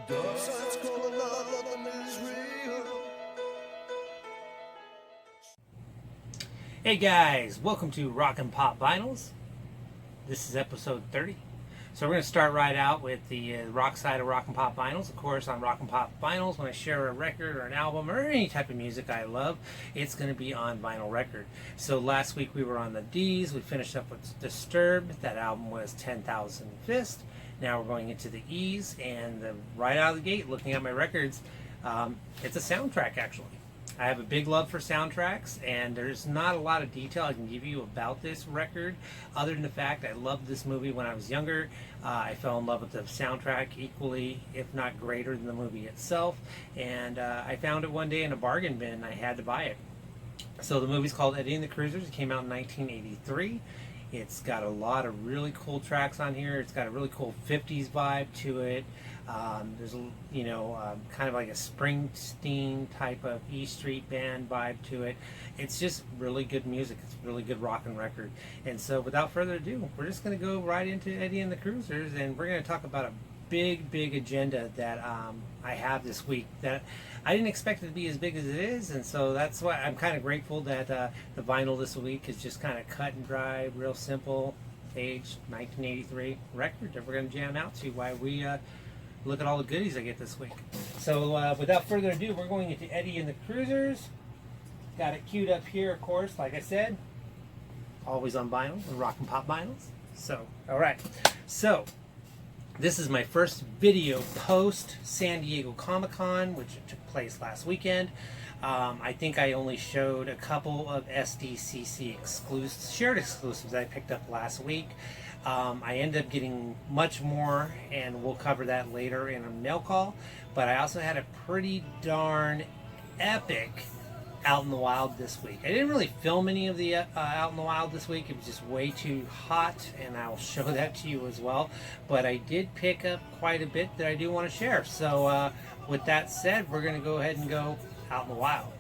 Dark side's calling out, nothing is real. Hey guys, welcome to Rock and Pop Vinyls. This is episode 30. So we're going to start right out with the rock side of Rock and Pop Vinyls. Of course, on Rock and Pop Vinyls, when I share a record or an album or any type of music I love, it's going to be on vinyl record. So last week we were on the D's. We finished up with Disturbed. That album was 10,000 Fist. Now we're going into the E's, and right out of the gate, looking at my records, it's a soundtrack actually. I have a big love for soundtracks, and there's not a lot of detail I can give you about this record other than the fact I loved this movie when I was younger. I fell in love with the soundtrack equally, if not greater, than the movie itself, and I found it one day in a bargain bin and I had to buy it. So the movie's called Eddie and the Cruisers. It came out in 1983. It's got a lot of really cool tracks on here. It's got a really cool 50s vibe to it. There's kind of like a Springsteen type of E Street Band vibe to it. It's just really good music. It's a really good rockin' record. And so without further ado, we're just going to go right into Eddie and the Cruisers, and we're going to talk about a big agenda that I have this week that I didn't expect it to be as big as it is, and so that's why I'm kind of grateful that the vinyl this week is just kind of cut and dry, real simple, aged 1983 record that we're going to jam out to while we look at all the goodies I get this week. So without further ado, we're going into Eddie and the Cruisers. Got it queued up here, of course, like I said, always on vinyl and Rock and Pop Vinyls. So, alright, so this is my first video post San Diego Comic-Con, which took place last weekend. I think I only showed a couple of SDCC shared exclusives I picked up last week. I ended up getting much more, and we'll cover that later in a mail call. But I also had a pretty darn epic Out in the Wild this week. I didn't really film any of the Out in the Wild this week. It was just way too hot, and I'll show that to you as well. But I did pick up quite a bit that I do want to share. So with that said, we're going to go ahead and go Out in the Wild.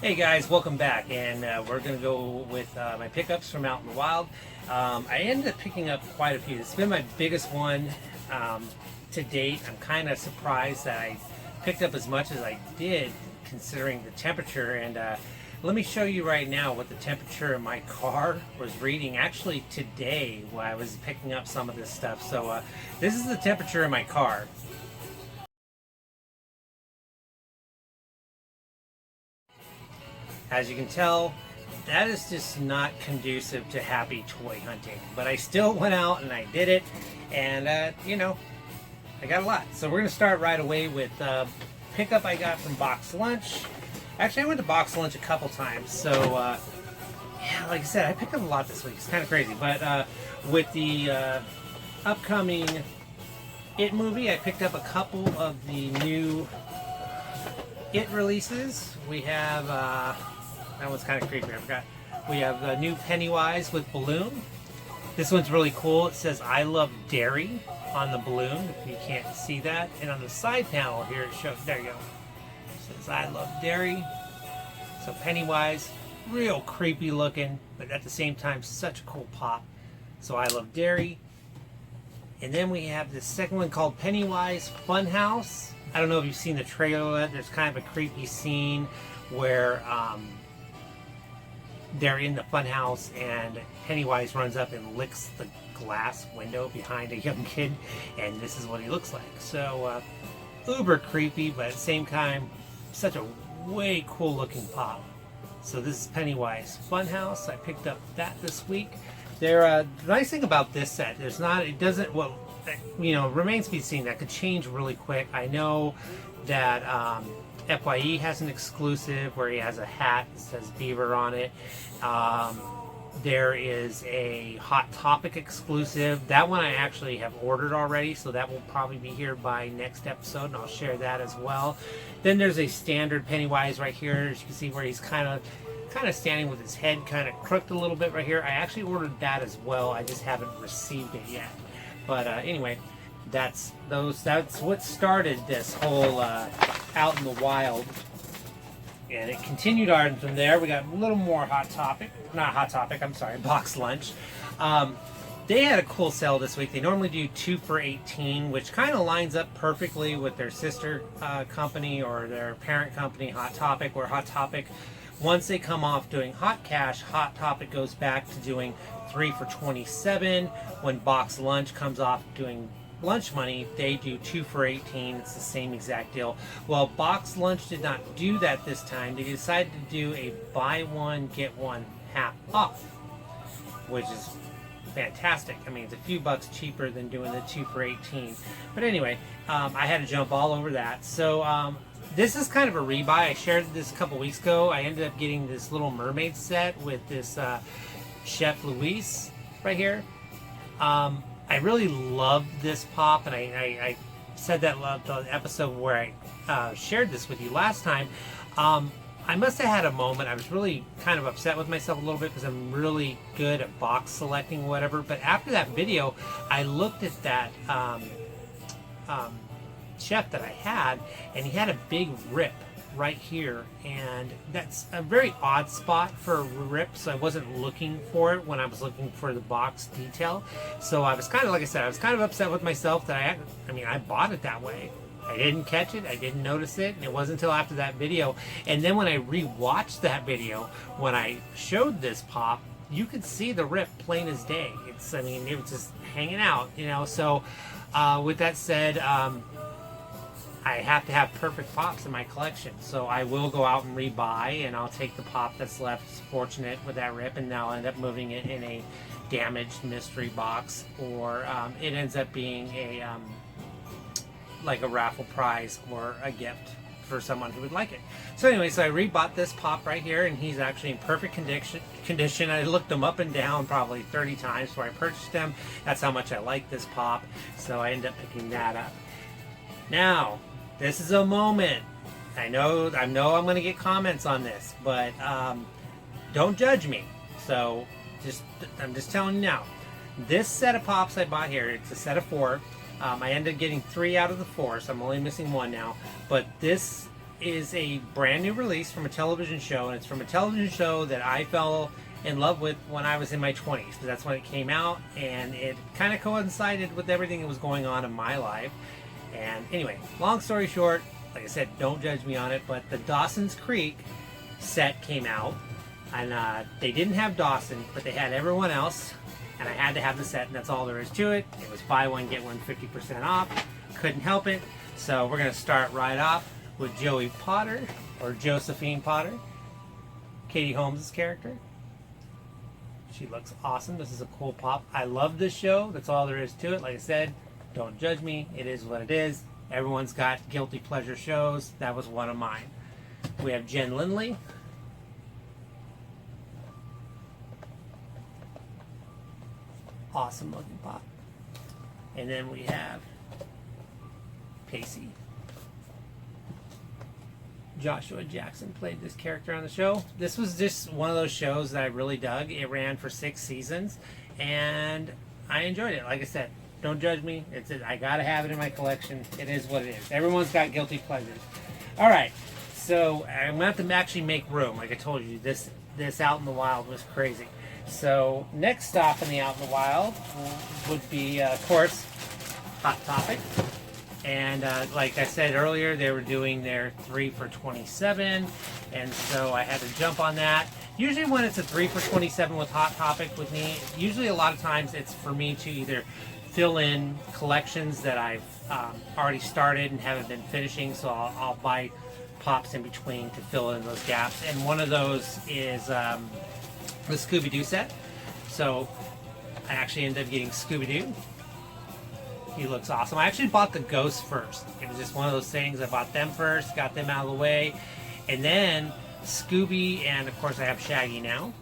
Hey guys, welcome back, and we're going to go with my pickups from Out in the Wild. I ended up picking up quite a few. It's been my biggest one to date. I'm kind of surprised that I picked up as much as I did considering the temperature, and let me show you right now what the temperature in my car was reading actually today while I was picking up some of this stuff. So this is the temperature in my car. As you can tell, that is just not conducive to happy toy hunting. But I still went out and I did it, and I got a lot. So we're going to start right away with pickup I got from Box Lunch. Actually, I went to Box Lunch a couple times, so yeah, like I said, I picked up a lot this week. It's kind of crazy. But with the upcoming It movie, I picked up a couple of the new It releases. We have that one's kind of creepy, I forgot. We have the new Pennywise with balloon. This one's really cool. It says I love dairy on the balloon, if you can't see that. And on the side panel here it shows, there you go. It says I love dairy. So Pennywise, real creepy looking, but at the same time such a cool pop. So I love dairy. And then we have the second one called Pennywise Funhouse. I don't know if you've seen the trailer. There's kind of a creepy scene where they're in the funhouse and Pennywise runs up and licks the glass window behind a young kid, and this is what he looks like. So uber creepy, but at the same time such a way cool looking pop. So this is Pennywise Funhouse. I picked up that this week. The nice thing about this set, remains to be seen. That could change really quick. I know that FYE has an exclusive where he has a hat that says Beaver on it. There is a Hot Topic exclusive. That one I actually have ordered already, so that will probably be here by next episode, and I'll share that as well. Then there's a standard Pennywise right here, as you can see, where he's kind of standing with his head kind of crooked a little bit right here. I actually ordered that as well. I just haven't received it yet. But anyway, That's what started this whole out in the wild, and it continued on from there. We got a little more Box Lunch. They had a cool sale this week. They normally do 2 for $18, which kind of lines up perfectly with their sister company or their parent company, Hot Topic, where Hot Topic, once they come off doing Hot Cash, Hot Topic goes back to doing 3 for $27. When Box Lunch comes off doing Lunch Money, they do 2 for $18. It's the same exact deal. Well, Box Lunch did not do that this time. They decided to do a buy one, get one half off, which is fantastic. I mean, it's a few bucks cheaper than doing the 2 for $18. But anyway, I had to jump all over that. So this is kind of a rebuy. I shared this a couple weeks ago. I ended up getting this little mermaid set with this Chef Louise right here. I really loved this pop, and I said that the episode where I shared this with you last time. I must have had a moment. I was really kind of upset with myself a little bit because I'm really good at box selecting, whatever. But after that video, I looked at that chef that I had, and he had a big rip right here, and that's a very odd spot for a rip, so I wasn't looking for it when I was looking for the box detail. So I was kind of, like I said, I was kind of upset with myself that I bought it that way. I didn't catch it, I didn't notice it, and it wasn't until after that video. And then when I re-watched that video, when I showed this pop, you could see the rip plain as day. It was just hanging out, you know. So with that said, I have to have perfect pops in my collection, so I will go out and rebuy, and I'll take the pop that's left fortunate with that rip, and I'll end up moving it in a damaged mystery box, or it ends up being a like a raffle prize or a gift for someone who would like it. So anyway, so I rebought this pop right here, and he's actually in perfect condition. I looked him up and down probably 30 times before I purchased him. That's how much I like this pop, so I ended up picking that up. Now, this is a moment. I know I'm going to get comments on this, but don't judge me. So I'm just telling you now. This set of pops I bought here, it's a set of 4. I ended up getting 3 out of the 4, so I'm only missing 1 now. But this is a brand new release from a television show, and it's from a television show that I fell in love with when I was in my 20s, because that's when it came out, and it kind of coincided with everything that was going on in my life. And anyway, long story short, like I said, don't judge me on it, but the Dawson's Creek set came out, and they didn't have Dawson, but they had everyone else, and I had to have the set, and that's all there is to it. It was buy one, get one 50% off. Couldn't help it. So we're going to start right off with Joey Potter, or Josephine Potter, Katie Holmes' character. She looks awesome. This is a cool pop. I love this show. That's all there is to it. Like I said, don't judge me. It is what it is. Everyone's got guilty pleasure shows. That was one of mine. We have Jen Lindley. Awesome looking pop. And then we have Pacey. Joshua Jackson played this character on the show. This was just one of those shows that I really dug. It ran for 6 seasons, and I enjoyed it. Like I said, don't judge me. I gotta have it in my collection. It is what it is. Everyone's got guilty pleasures. All right, so I'm gonna have to actually make room. Like I told you, this Out in the Wild was crazy. So next stop in the Out in the Wild would be, of course, Hot Topic. And like I said earlier, they were doing their 3 for $27, and so I had to jump on that. Usually when it's a 3 for $27 with Hot Topic with me, usually a lot of times it's for me to either fill in collections that I've already started and haven't been finishing, so I'll buy pops in between to fill in those gaps. And one of those is the Scooby-Doo set. So I actually ended up getting Scooby-Doo. He looks awesome. I actually bought the Ghosts first. It was just one of those things. I bought them first, got them out of the way, and then Scooby, and of course I have Shaggy now.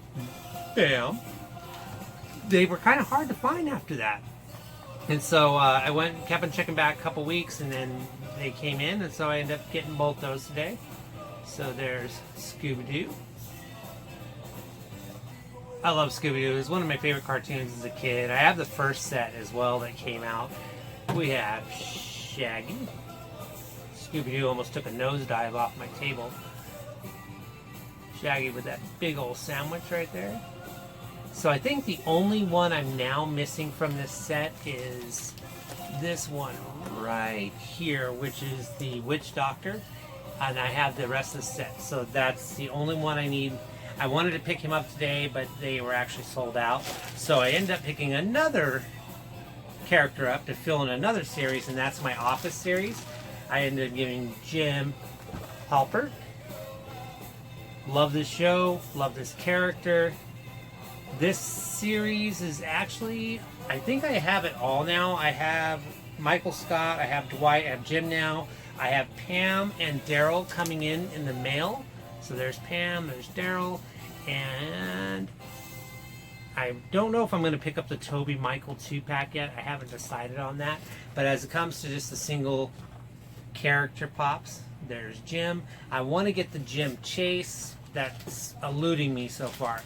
Bam. They were kind of hard to find after that. And so I went and kept on checking back a couple weeks, and then they came in, and so I ended up getting both those today. So there's Scooby-Doo. I love Scooby-Doo. It was one of my favorite cartoons as a kid. I have the first set as well that came out. we have Shaggy. Scooby-Doo almost took a nosedive off my table. Shaggy with that big old sandwich right there. So I think the only one I'm now missing from this set is this one right here, which is the Witch Doctor. And I have the rest of the set. So that's the only one I need. I wanted to pick him up today, but they were actually sold out. So I ended up picking another character up to fill in another series, and that's my Office series. I ended up giving Jim Halpert. Love this show, love this character. This series is actually, I think I have it all now. I have Michael Scott, I have Dwight, I have Jim now. I have Pam and Daryl coming in the mail. So there's Pam, there's Daryl, and I don't know if I'm going to pick up the Toby Michael 2-pack yet. I haven't decided on that. But as it comes to just the single character pops, there's Jim. I want to get the Jim Chase. That's eluding me so far.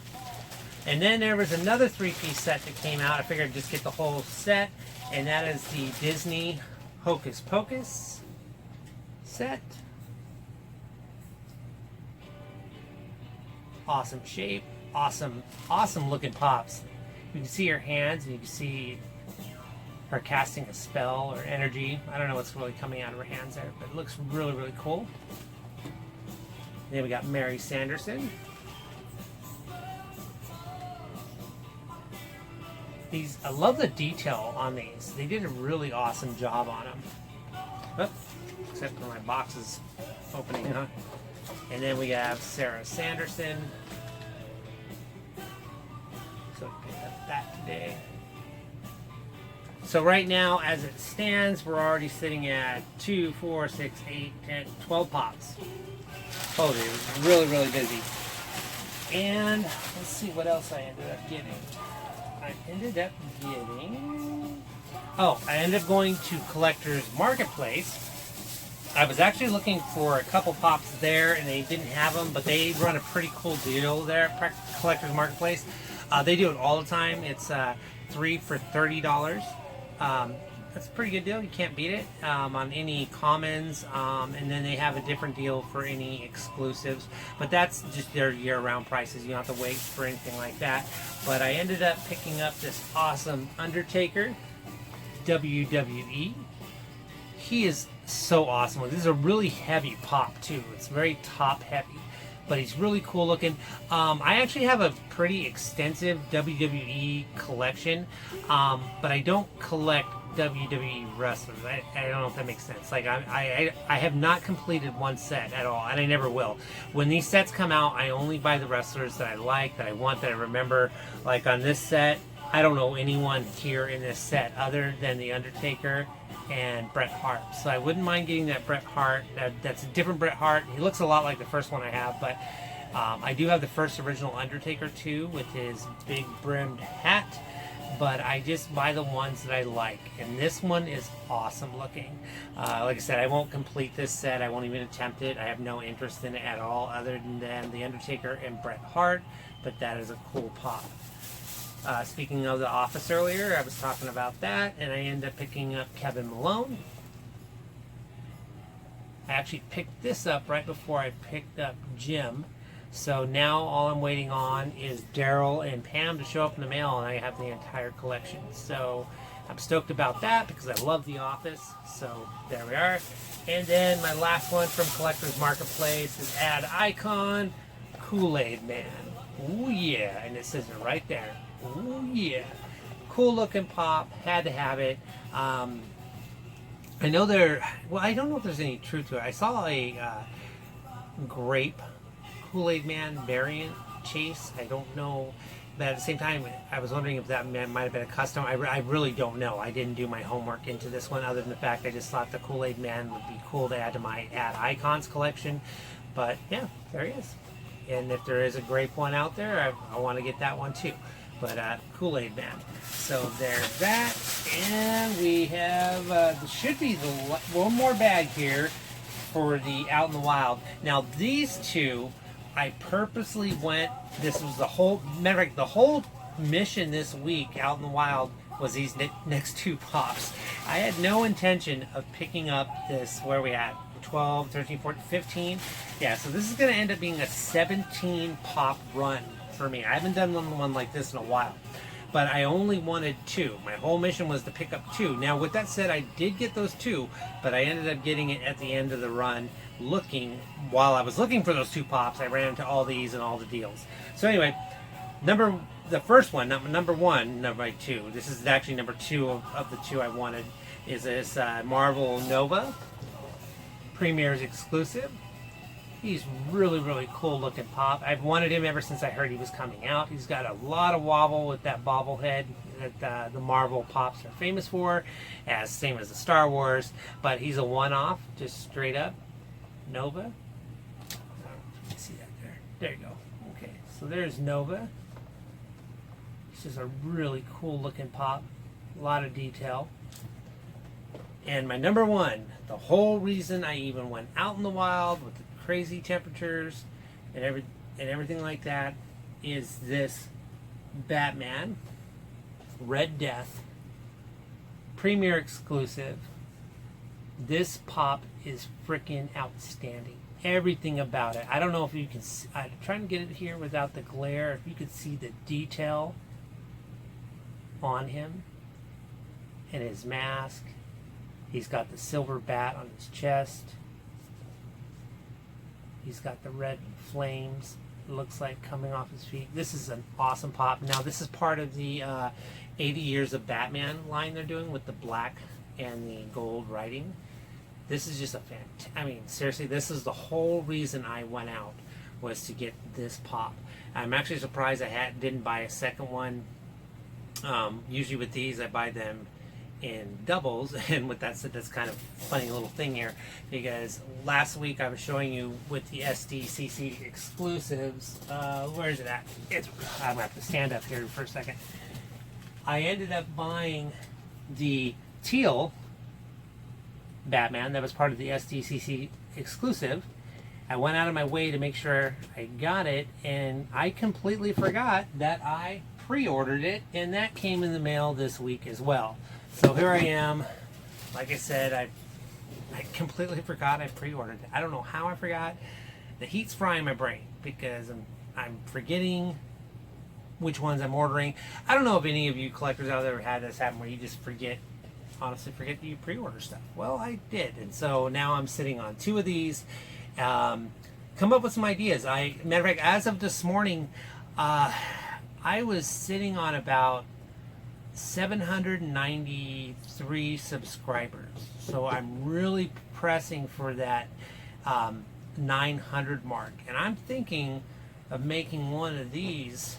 And then there was another 3-piece set that came out. I figured I'd just get the whole set. And that is the Disney Hocus Pocus set. Awesome shape, awesome looking pops. You can see her hands, and you can see her casting a spell or energy. I don't know what's really coming out of her hands there, but it looks really cool. And then we got Mary Sanderson. I love the detail on these. They did a really awesome job on them. Oh, except for my boxes opening, huh? And then we have Sarah Sanderson. So we picked up that today. So right now, as it stands, we're already sitting at 2, 4, 6, 8, 10, 12 pops. Oh, dude, really busy. And let's see what else I ended up getting. I ended up going to Collectors Marketplace. I was actually looking for a couple pops there, and they didn't have them, but they run a pretty cool deal there at Collectors Marketplace. They do it all the time. It's 3 for $30. That's a pretty good deal. You can't beat it on any commons, and then they have a different deal for any exclusives. But that's just their year-round prices. You don't have to wait for anything like that. But I ended up picking up this awesome Undertaker WWE. He is so awesome. This is a really heavy pop too. It's very top heavy, but he's really cool looking. I actually have a pretty extensive WWE collection, but I don't collect WWE wrestlers. I don't know if that makes sense. Like I have not completed one set at all, and I never will. When these sets come out, I only buy the wrestlers that I like, that I want, that I remember. Like on this set, I don't know anyone here in this set other than the Undertaker and Bret Hart. So I wouldn't mind getting that Bret Hart. That's a different Bret Hart. He looks a lot like the first one I have, but I do have the first original Undertaker too, with his big brimmed hat. But I just buy the ones that I like, and this one is awesome looking. Like I said, I won't complete this set. I won't even attempt it. I have no interest in it at all, other than the Undertaker and Bret Hart. But that is a cool pop. Speaking of The Office earlier, I was talking about that, and I ended up picking up Kevin Malone. I actually picked this up right before I picked up Jim. So now all I'm waiting on is Daryl and Pam to show up in the mail, and I have the entire collection. So I'm stoked about that because I love The Office. So there we are. And then my last one from Collectors Marketplace is Ad Icon Kool-Aid Man. Ooh yeah, and it says it right there. Ooh yeah, cool looking pop. Had to have it. I know I don't know if there's any truth to it. I saw a grape Kool-Aid Man variant chase. I don't know, but at the same time, I was wondering if that might have been a custom. I really don't know. I didn't do my homework into this one, other than the fact I just thought the Kool-Aid Man would be cool to add to my Ad Icons collection. But yeah, there he is. And if there is a grape one out there, I want to get that one too. But Kool-Aid Man. So there's that, and we have should be the one more bag here for the Out in the Wild. Now these two, I purposely went. This was the whole mission this week. Out in the Wild was these next two pops, I had no intention of picking up this, where are we at? 12, 13, 14, 15. Yeah, so this is going to end up being a 17 pop run for me. I haven't done one like this in a while. But I only wanted 2. My whole mission was to pick up 2. Now, with that said, I did get those 2, but I ended up getting it at the end of the run. While I was looking for those 2 pops, I ran into all these and all the deals. So anyway, the first one, number 1, number 2. This is actually number 2 of the 2 I wanted. Is this Marvel Nova Premier's exclusive. He's really, really cool looking pop. I've wanted him ever since I heard he was coming out. He's got a lot of wobble with that bobblehead that the Marvel pops are famous for, same as the Star Wars, but he's a one-off, just straight up Nova. You see that there? There you go. Okay, so there's Nova. He's just a really cool looking pop, a lot of detail. And my number 1, the whole reason I even went out in the wild with the crazy temperatures and everything like that, is this Batman Red Death Premier exclusive. This pop is freaking outstanding. Everything about it. I don't know if you can see, I'm trying to get it here without the glare. If you could see the detail on him and his mask. He's got the silver bat on his chest. He's got the red flames, it looks like, coming off his feet. This is an awesome pop. Now, this is part of the 80 Years of Batman line they're doing with the black and the gold writing. This is just I mean, seriously, this is the whole reason I went out, was to get this pop. I'm actually surprised I didn't buy a second one. Usually with these, I buy them in doubles, and with that said, that's kind of a funny little thing here, because last week I was showing you with the SDCC exclusives, where is it at? I'm gonna have to stand up here for a second. I ended up buying the teal Batman that was part of the SDCC exclusive. I went out of my way to make sure I got it, and I completely forgot that I pre-ordered it, and that came in the mail this week as well. So here I am. Like I said, I completely forgot I pre-ordered it. I don't know how I forgot. The heat's frying my brain because I'm forgetting which ones I'm ordering. I don't know if any of you collectors out there have had this happen where you just honestly forget that you pre-order stuff. Well, I did, and so now I'm sitting on 2 of these. Come up with some ideas. Matter of fact, as of this morning, I was sitting on about 793 subscribers. So I'm really pressing for that 900 mark. And I'm thinking of making one of these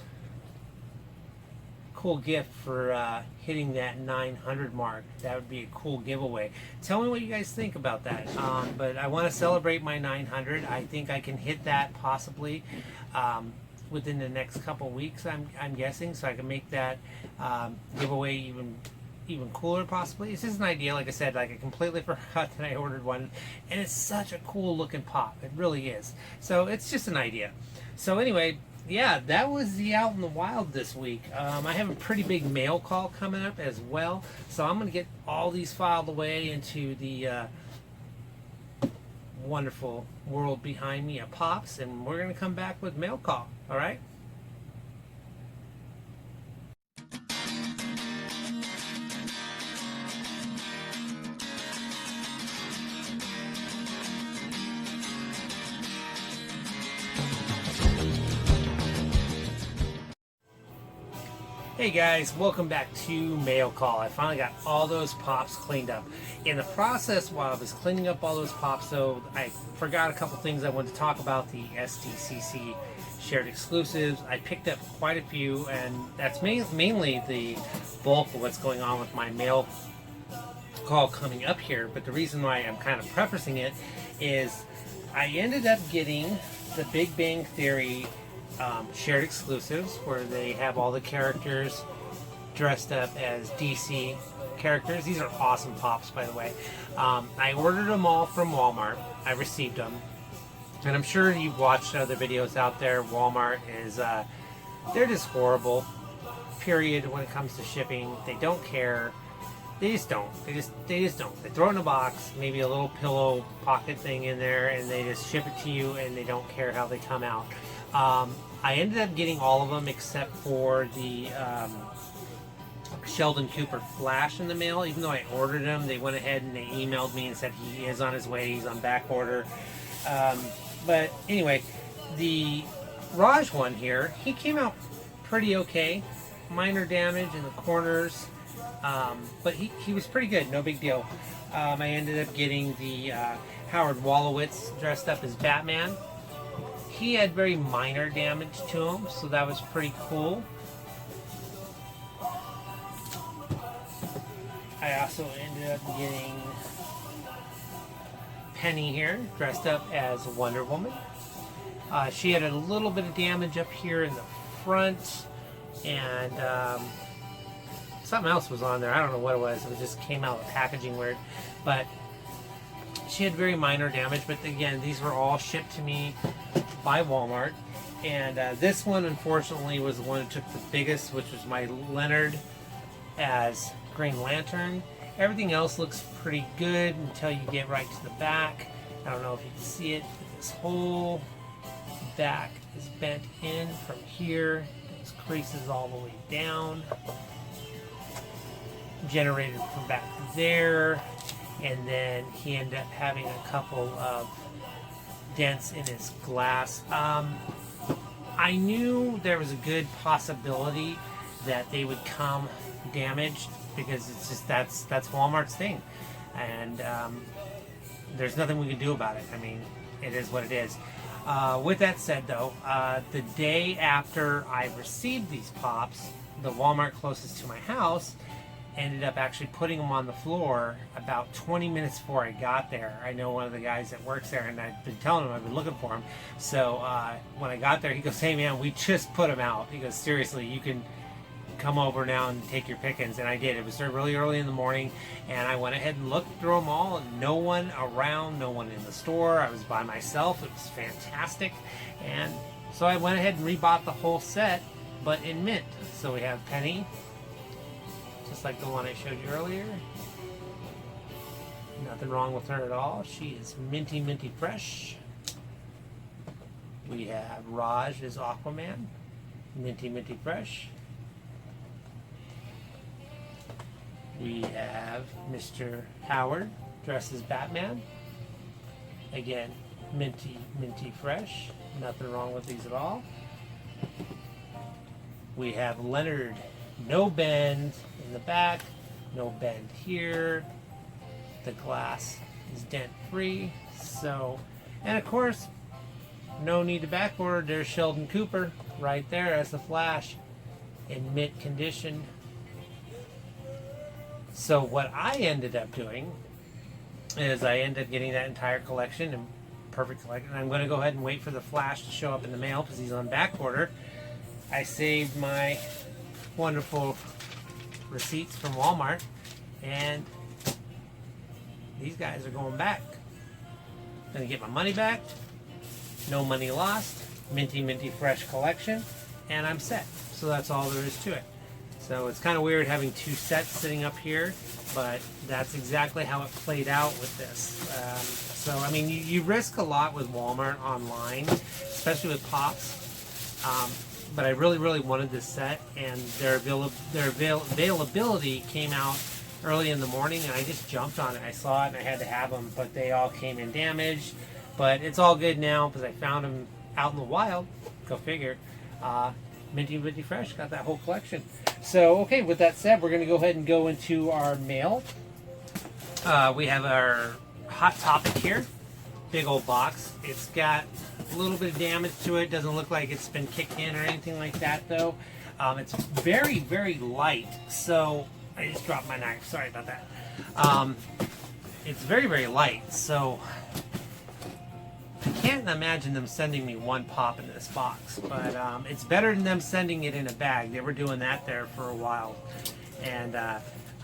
cool gift for hitting that 900 mark. That would be a cool giveaway. Tell me what you guys think about that. But I want to celebrate my 900. I think I can hit that possibly within the next couple weeks, I'm guessing, so I can make that giveaway even cooler possibly. It's just an idea. Like I said, like, I completely forgot that I ordered one, and it's such a cool looking pop. It really is. So it's just an idea. So anyway, yeah, that was the Out in the Wild this week. I have a pretty big mail call coming up as well, so I'm going to get all these filed away into the wonderful world behind me of pops, and we're going to come back with mail call. All right? Hey guys, welcome back to Mail Call. I finally got all those pops cleaned up. In the process, while I was cleaning up all those pops, though, I forgot a couple things I wanted to talk about. The SDCC shared exclusives. I picked up quite a few, and that's mainly the bulk of what's going on with my mail call coming up here. But the reason why I'm kind of prefacing it is I ended up getting the Big Bang Theory shared exclusives, where they have all the characters dressed up as DC characters. These are awesome pops, by the way. I ordered them all from Walmart. I received them, and I'm sure you've watched other videos out there. Walmart is they're just horrible, period, when it comes to shipping. They don't care. They just don't. They just don't. They throw it in a box, maybe a little pillow pocket thing in there, and they just ship it to you, and they don't care how they come out. I ended up getting all of them except for the Sheldon Cooper Flash in the mail. Even though I ordered them, they went ahead and they emailed me and said he is on his way. He's on back order. But anyway, the Raj one here, he came out pretty okay. Minor damage in the corners. But he was pretty good, no big deal. I ended up getting the Howard Wolowitz dressed up as Batman. He had very minor damage to him, so that was pretty cool. I also ended up getting Penny here, dressed up as Wonder Woman. She had a little bit of damage up here in the front, and something else was on there. I don't know what it was. It just came out with packaging weird. But she had very minor damage. But again, these were all shipped to me by Walmart. And this one, unfortunately, was the one that took the biggest, which was my Leonard as Green Lantern. Everything else looks pretty good until you get right to the back. I don't know if you can see it, but this whole back is bent in from here. Those creases all the way down. Generated from back there, and then he ended up having a couple of dents in his glass. I knew there was a good possibility that they would come damaged because it's just that's Walmart's thing, and there's nothing we can do about it. I mean, it is what it is. With that said, though, the day after I received these pops, the Walmart closest to my house ended up actually putting them on the floor about 20 minutes before I got there. I know one of the guys that works there, and I've been telling him I've been looking for him. So when I got there, he goes, "Hey man, we just put them out." He goes, "Seriously, you can come over now and take your pickings." And I did. It was really early in the morning, and I went ahead and looked through them all, and no one around, no one in the store. I was by myself. It was fantastic. And so I went ahead and rebought the whole set, but in mint. So we have Penny, just like the one I showed you earlier. Nothing wrong with her at all. She is minty fresh. We have Raj as Aquaman, minty fresh. We have Mr. Howard dressed as Batman. Again, minty fresh. Nothing wrong with these at all. We have Leonard, no bend in the back, no bend here. The glass is dent free. So, and of course, no need to back order. There's Sheldon Cooper right there as the Flash in mint condition. So what I ended up doing is I ended up getting that entire collection in perfect collection. I'm going to go ahead and wait for the Flash to show up in the mail because he's on back order. I saved my wonderful receipts from Walmart, and these guys are going back. I'm going to get my money back. No money lost. Minty fresh collection, and I'm set. So that's all there is to it. So it's kind of weird having two sets sitting up here, but that's exactly how it played out with this. So I mean, you risk a lot with Walmart online, especially with pops. But I really wanted this set, and their availability came out early in the morning, and I just jumped on it. I saw it, and I had to have them, but they all came in damaged. But it's all good now because I found them out in the wild. Go figure. Minty fresh, got that whole collection. So, okay, with that said, we're going to go ahead and go into our mail. We have our Hot Topic here. Big old box. It's got a little bit of damage to it. Doesn't look like it's been kicked in or anything like that, though. It's very light. So, I just dropped my knife. Sorry about that. It's very light. So, I can't imagine them sending me one pop into this box, but it's better than them sending it in a bag. They were doing that there for a while, and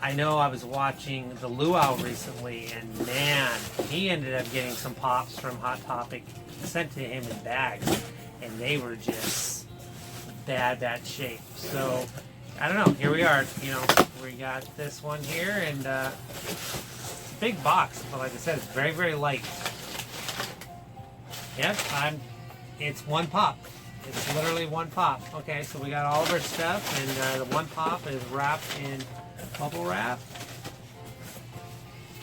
I know I was watching the Luau recently, and man, he ended up getting some pops from Hot Topic sent to him in bags, and they were just bad shape. So I don't know. Here we are. You know, we got this one here, and big box, but like I said, it's very, very light. Yep, it's one pop. It's literally one pop. Okay, so we got all of our stuff, and the one pop is wrapped in bubble wrap.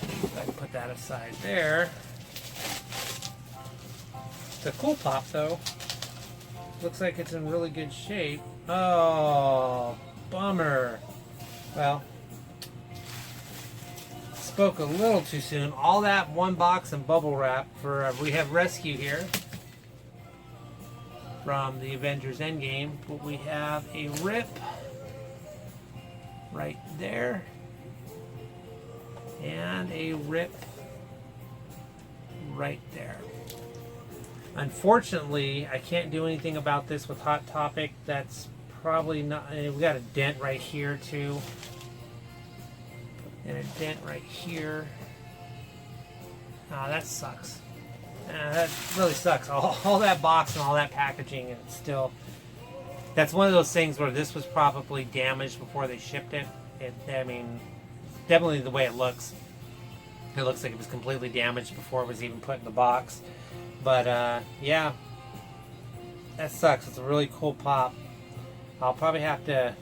I can put that aside there. It's a cool pop, though. Looks like it's in really good shape. Oh, bummer. Well, spoke a little too soon. All that one box and bubble wrap for we have Rescue here from the Avengers Endgame, but we have a rip right there and a rip right there. Unfortunately, I can't do anything about this with Hot Topic. That's probably not. We got a dent right here too, and a dent right here. Oh, that sucks. That really sucks. All that box and all that packaging, and still. That's one of those things where this was probably damaged before they shipped it. I mean, definitely the way it looks. It looks like it was completely damaged before it was even put in the box. But yeah, that sucks. It's a really cool pop. I'll probably have to,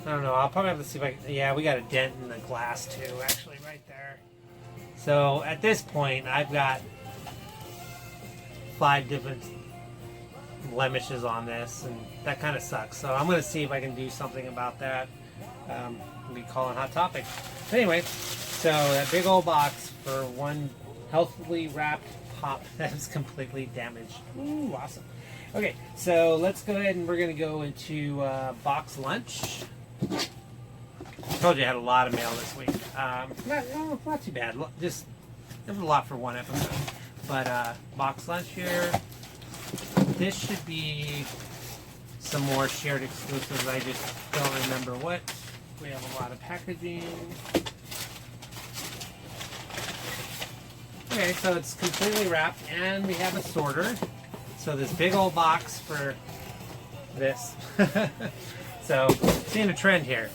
I don't know, I'll probably have to see if I can, yeah, we got a dent in the glass too, actually, right there. So at this point, I've got 5 different blemishes on this, and that kind of sucks. So I'm going to see if I can do something about that. I'll be calling Hot Topic. But anyway, so that big old box for one healthily wrapped pop that is completely damaged. Ooh, awesome. Okay, so let's go ahead and we're going to go into box lunch. I told you I had a lot of mail this week. Not too bad. Just, it was a lot for one episode. But box lunch here. This should be some more shared exclusives. I just don't remember what. We have a lot of packaging. Okay, so it's completely wrapped, and we have a sorter. So this big old box for this. So, seeing a trend here.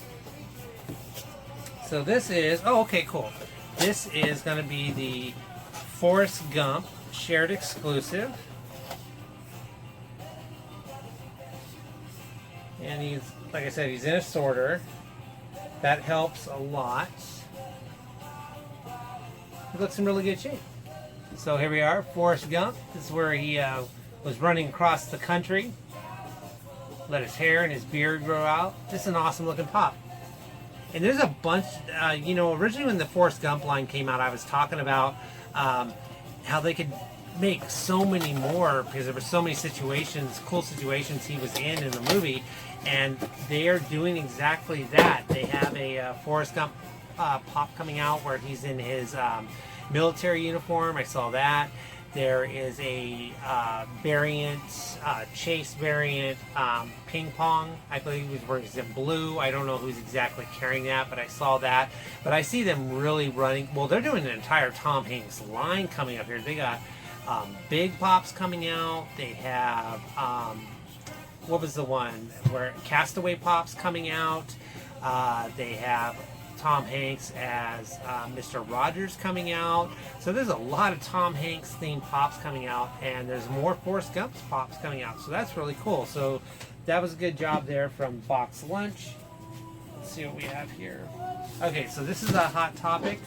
So this is, oh, okay, cool. This is going to be the Forrest Gump shared exclusive. And he's, like I said, he's in a sorter. That helps a lot. He looks in really good shape. So here we are, Forrest Gump. This is where he was running across the country. Let his hair and his beard grow out. Just an awesome looking pop. And there's a bunch, you know, originally when the Forrest Gump line came out, I was talking about how they could make so many more because there were so many situations, cool situations he was in the movie. And they are doing exactly that. They have a Forrest Gump pop coming out where he's in his military uniform. I saw that. There is a variant, chase variant, ping pong. I believe he was in blue. I don't know who's exactly carrying that, but I saw that. But I see them really running. Well, they're doing an entire Tom Hanks line coming up here. They got big pops coming out. They have, what was the one where Castaway pops coming out? They have Tom Hanks as Mr. Rogers coming out. So there's a lot of Tom Hanks themed pops coming out, and there's more Forrest Gump pops coming out. So that's really cool. So that was a good job there from Box Lunch. Let's see what we have here. Okay, so this is a Hot Topic.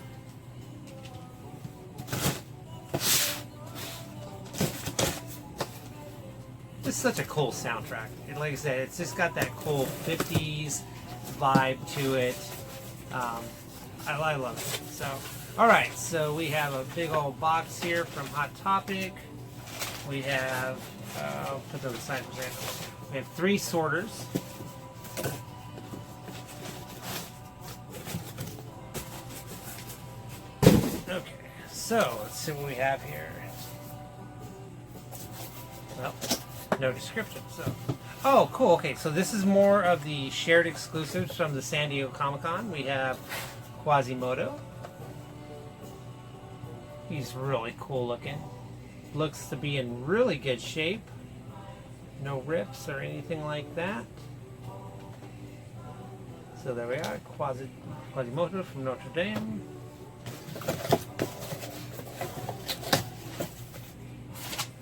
This is such a cool soundtrack. Like I said, it's just got that cool 50s vibe to it. I love it. So, all right. So we have a big old box here from Hot Topic. We have, I'll put those aside for a second. We have 3 sorters. Okay. So let's see what we have here. Well, no description. So. Oh, cool. Okay, so this is more of the shared exclusives from the San Diego Comic-Con. We have Quasimodo. He's really cool looking. Looks to be in really good shape. No rips or anything like that. So there we are, Quasimodo from Notre Dame.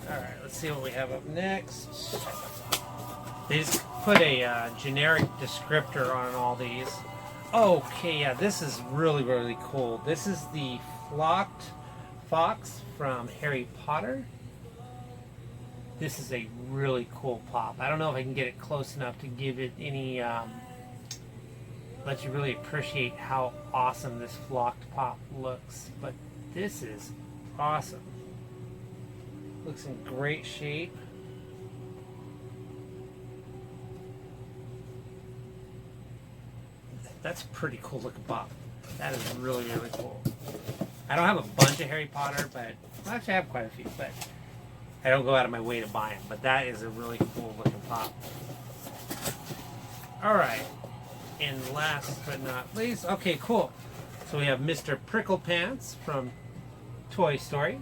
Alright, let's see what we have up next. They just put a generic descriptor on all these. Okay, yeah, this is really, really cool. This is the Flocked Fox from Harry Potter. This is a really cool pop. I don't know if I can get it close enough to give it any, let you really appreciate how awesome this flocked pop looks. But this is awesome. Looks in great shape. That's a pretty cool looking pop. That is really, really cool. I don't have a bunch of Harry Potter, but well, actually I have quite a few, but I don't go out of my way to buy them. But that is a really cool looking pop. Alright. And last but not least, okay, cool. So we have Mr. Pricklepants from Toy Story.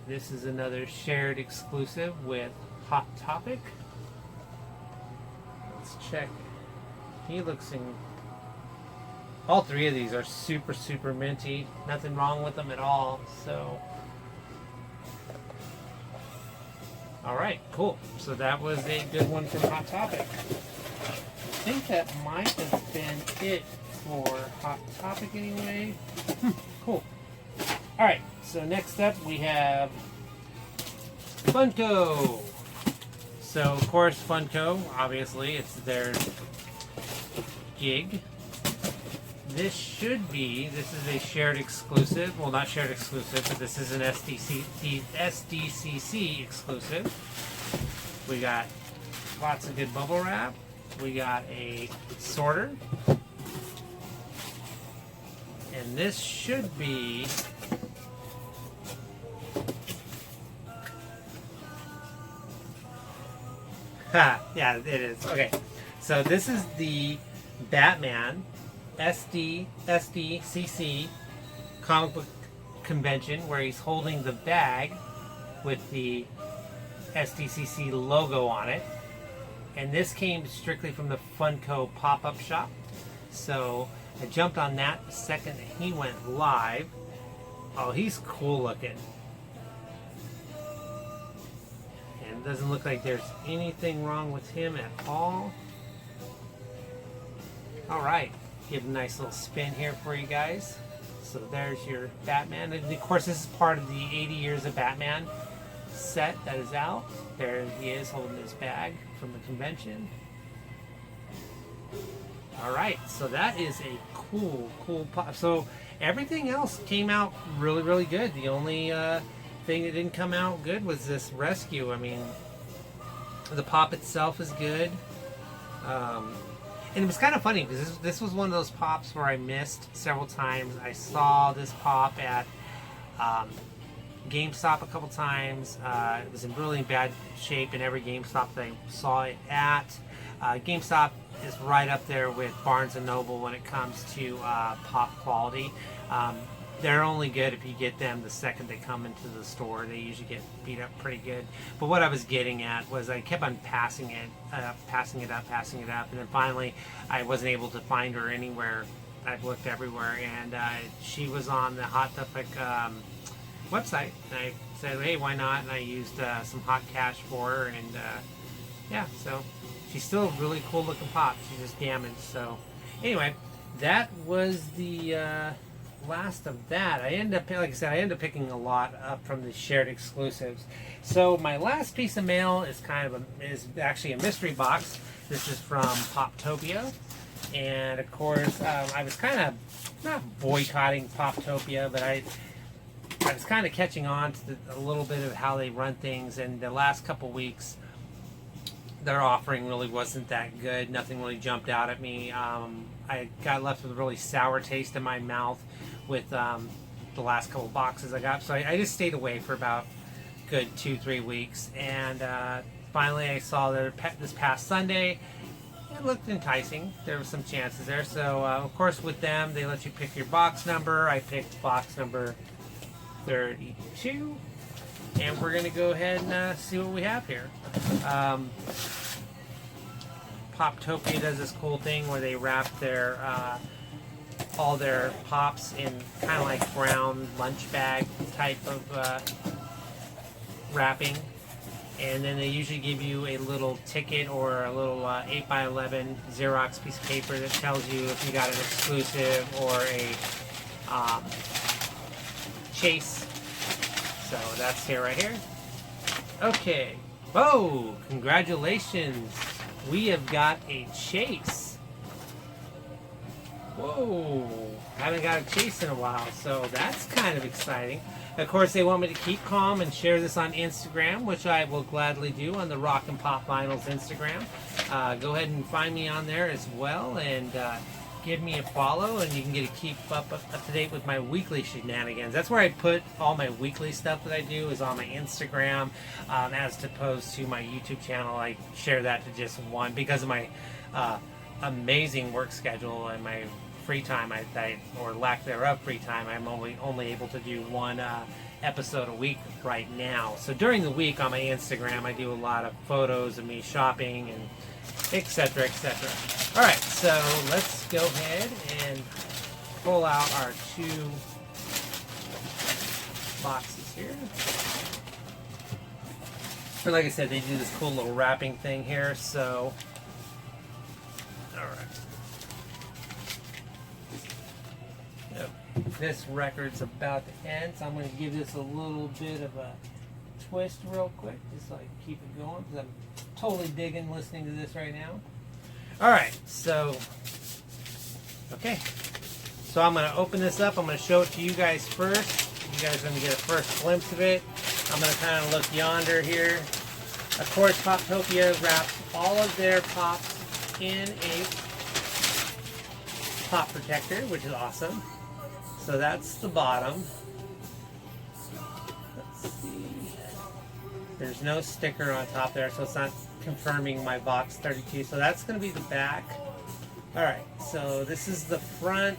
This is another shared exclusive with Hot Topic. Let's check. He looks in. All three of these are super, super minty. Nothing wrong with them at all. So, all right, cool. So that was a good one from Hot Topic. I think that might have been it for Hot Topic anyway. Cool. All right. So next up we have Funko. So of course Funko, obviously, it's their gig. This is a shared exclusive. Well, not shared exclusive, but this is an SDCC exclusive. We got lots of good bubble wrap. We got a sorter. And this should be yeah, it is. Okay. So this is the Batman SDCC comic book convention where he's holding the bag with the SDCC logo on it. And this came strictly from the Funko pop-up shop. So I jumped on that the second he went live. Oh, he's cool looking. And it doesn't look like there's anything wrong with him at all. Alright, give a nice little spin here for you guys. So there's your Batman. And of course this is part of the 80 Years of Batman set that is out. There he is holding his bag from the convention. Alright, so that is a cool pop. So everything else came out really, really good. The only thing that didn't come out good was this rescue. I mean, the pop itself is good. And it was kind of funny because this was one of those pops where I missed several times. I saw this pop at GameStop a couple times. It was in really bad shape in every GameStop that I saw it at. GameStop is right up there with Barnes & Noble when it comes to pop quality. They're only good if you get them the second they come into the store. They usually get beat up pretty good. But what I was getting at was I kept on passing it up, and then finally I wasn't able to find her anywhere. I've looked everywhere, and she was on the Hot Topic website. And I said, hey, why not? And I used some hot cash for her, and yeah, so she's still a really cool looking pop. She's just damaged. So anyway, that was the last of that. I ended up, like I said, I ended up picking a lot up from the shared exclusives. So my last piece of mail is is actually a mystery box. This is from Poptopia, and of course I was kind of not boycotting Poptopia, but I was kind of catching on to a little bit of how they run things, and the last couple weeks their offering really wasn't that good. Nothing really jumped out at me. I got left with a really sour taste in my mouth with the last couple boxes I got. So I just stayed away for about good 2-3 weeks. And finally I saw their this past Sunday. It looked enticing. There were some chances there. So of course with them, they let you pick your box number. I picked box number 32. And we're going to go ahead and see what we have here. Poptopia does this cool thing where they wrap their all their pops in kind of like brown lunch bag type of wrapping, and then they usually give you a little ticket or a little 8x11 Xerox piece of paper that tells you if you got an exclusive or a chase. So that's here, right here. Okay. Oh, congratulations. We have got a chase. Whoa. Haven't got a chase in a while, so that's kind of exciting. Of course, they want me to keep calm and share this on Instagram, which I will gladly do on the Rock and Pop Vinyls Instagram. Go ahead and find me on there as well, and give me a follow, and you can get to keep up to date with my weekly shenanigans. That's where I put all my weekly stuff that I do is on my Instagram, as opposed to my YouTube channel. I share that to just one because of my amazing work schedule and my free time, or lack thereof free time. I'm only able to do one episode a week right now. So during the week on my Instagram, I do a lot of photos of me shopping and etc., etc. All right, so let's go ahead and pull out our 2 boxes here. But like I said, they do this cool little wrapping thing here. So, all right. Yep. This record's about to end, so I'm going to give this a little bit of a twist real quick, just so I can keep it going, because I'm totally digging listening to this right now. Alright, so, okay. So I'm going to open this up. I'm going to show it to you guys first. You guys are going to get a first glimpse of it. I'm going to kind of look yonder here. Of course, Poptopia wraps all of their pops in a pop protector, which is awesome. So that's the bottom. Let's see. There's no sticker on top there, so it's not confirming my box 32. So that's going to be the back. Alright, so this is the front.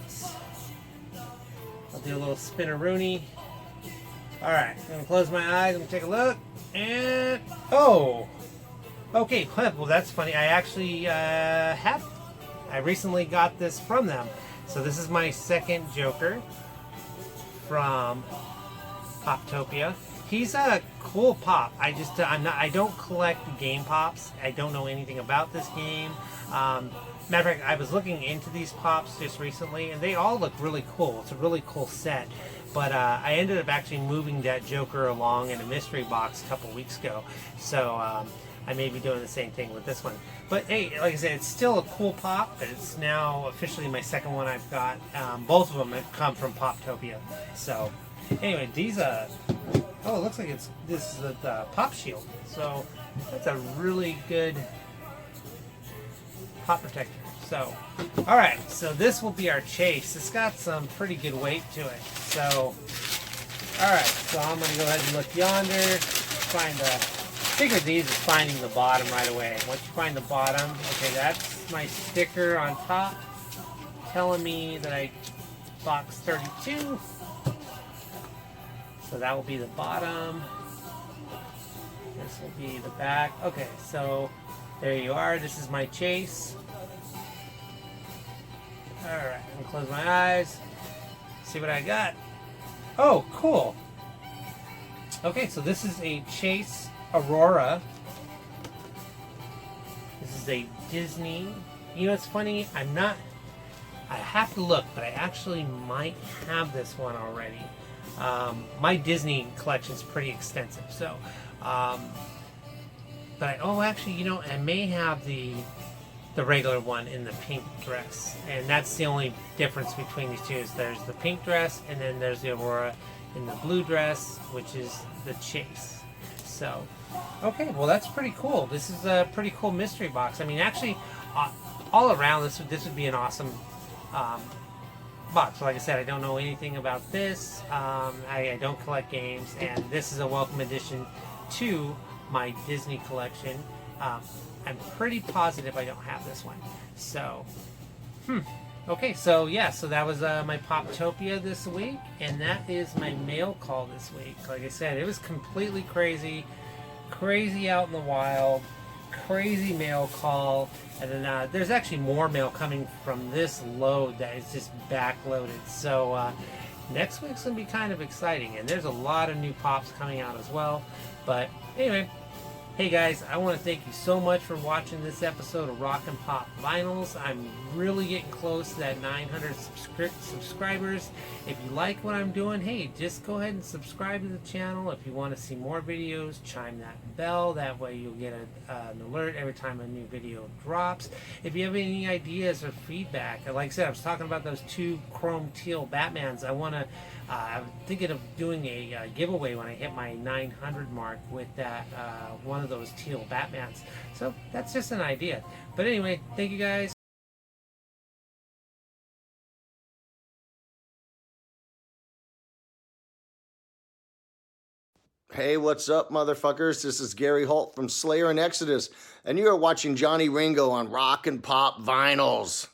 I'll do a little spinneroonie. Alright, I'm going to close my eyes. I'm going to take a look. And, oh! Okay, well that's funny. I actually I recently got this from them. So this is my second Joker from Poptopia. He's a cool pop. I don't collect game pops. I don't know anything about this game. Matter of fact, I was looking into these pops just recently, and they all look really cool. It's a really cool set. But I ended up actually moving that Joker along in a mystery box a couple weeks ago. So I may be doing the same thing with this one. But hey, like I said, it's still a cool pop. But it's now officially my second one I've got. Both of them have come from Poptopia. So anyway, these oh, it looks like this is the pop shield. So that's a really good pop protector. So, all right, so this will be our chase. It's got some pretty good weight to it. So, all right, so I'm going to go ahead and look yonder. Figure these is finding the bottom right away. Once you find the bottom, okay, that's my sticker on top telling me that I box 32. So that will be the bottom. This will be the back. Okay, so there you are. This is my chase. Alright, I'm going to close my eyes. See what I got. Oh, cool. Okay, so this is a Chase Aurora. This is a Disney. You know, it's funny. I have to look, but I actually might have this one already. My Disney collection is pretty extensive, so. Actually, you know, I may have the regular one in the pink dress, and that's the only difference between these two. Is there's the pink dress, and then there's the Aurora in the blue dress, which is the Chase. So, okay, well that's pretty cool. This is a pretty cool mystery box. I mean, actually, all around this would be an awesome box. Like I said, I don't know anything about this. I don't collect games, and this is a welcome addition to my Disney collection. I'm pretty positive I don't have this one. So, okay, so yeah, so that was my Poptopia this week, and that is my mail call this week. Like I said, it was completely crazy out in the wild. crazy mail call, and then there's actually more mail coming from this load that is just backloaded. So next week's gonna be kind of exciting, and there's a lot of new pops coming out as well. But anyway, hey guys, I want to thank you so much for watching this episode of Rock and Pop Vinyls. I'm really getting close to that 900 subscribers. If you like what I'm doing, hey, just go ahead and subscribe to the channel. If you want to see more videos, chime that bell. That way you'll get an alert every time a new video drops. If you have any ideas or feedback, like I said, I was talking about those 2 chrome teal Batmans. I'm thinking of doing a giveaway when I hit my 900 mark with that one of those teal Batmans. So that's just an idea. But anyway, thank you guys. Hey, what's up, motherfuckers? This is Gary Holt from Slayer and Exodus, and you are watching Johnny Ringo on Rock and Pop Vinyls.